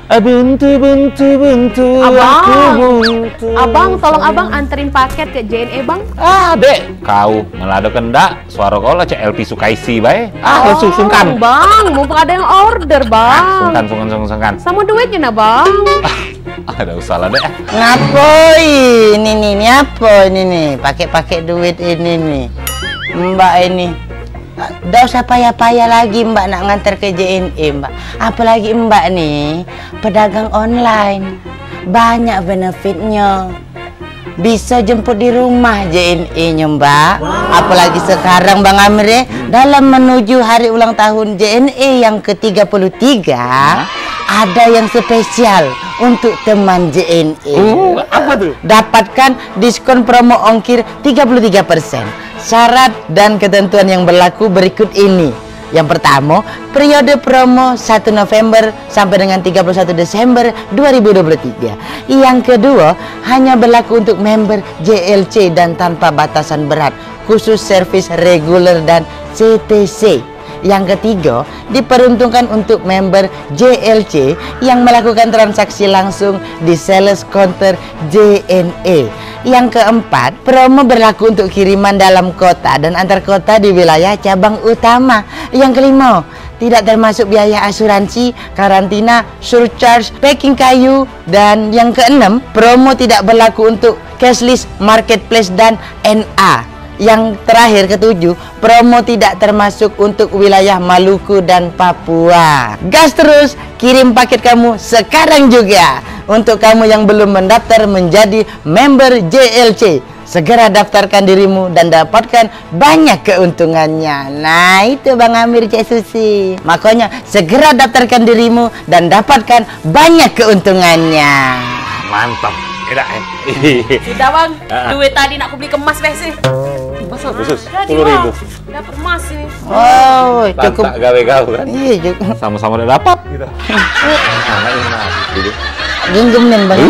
Buntu Abang, aku buntu. abang, tolong abang anterin paket ke JNE bang. Dek, kau ngelado kendak suara kau lah LP Sukaisi bae. Sungkan. Bang, mumpung ada yang order bang. Sungkan. Sama duitnya nah bang. Ada usaha dek. Ngapoi? Ini apa ini nih? Pakai duit ini nih. Mbak ini. Nggak usah payah-payah lagi Mbak nak nganter ke JNE Mbak. Apalagi Mbak nih pedagang online. Banyak benefitnya. Bisa jemput di rumah JNE-nya Mbak. Apalagi sekarang Bang Amir ya, dalam menuju hari ulang tahun JNE yang ke-33 ada yang spesial untuk teman JNE. Apa tuh? Dapatkan diskon promo ongkir 33%. Syarat dan ketentuan yang berlaku berikut ini. Yang pertama, periode promo 1 November sampai dengan 31 Desember 2023. Yang kedua, hanya berlaku untuk member JLC dan tanpa batasan berat, khusus servis reguler dan CTC. Yang ketiga, diperuntukkan untuk member JLC yang melakukan transaksi langsung di sales counter JNE. Yang keempat, promo berlaku untuk kiriman dalam kota dan antar kota di wilayah cabang utama. Yang kelima, tidak termasuk biaya asuransi, karantina, surcharge, packing kayu. Dan yang keenam, promo tidak berlaku untuk cashless, marketplace, dan NA. Yang terakhir ketujuh, promo tidak termasuk untuk wilayah Maluku dan Papua. Gas terus, kirim paket kamu sekarang juga. Untuk kamu yang belum mendaftar menjadi member JLC, segera daftarkan dirimu dan dapatkan banyak keuntungannya. Nah itu Bang Amir, Cek Susi. Makanya segera daftarkan dirimu dan dapatkan banyak keuntungannya. Mantap. Enak Sudah bang, duit tadi nak aku beli kemas sih. Khusus Jadi 10.000. bang, dapat emas ini. Oh, cukup. Tak gawe-gawe kan? Iya, cukup. Sama-sama udah dapat gitu. Anak ini gitu. Genggemin Bang.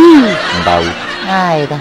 Tahu. Ah, itu.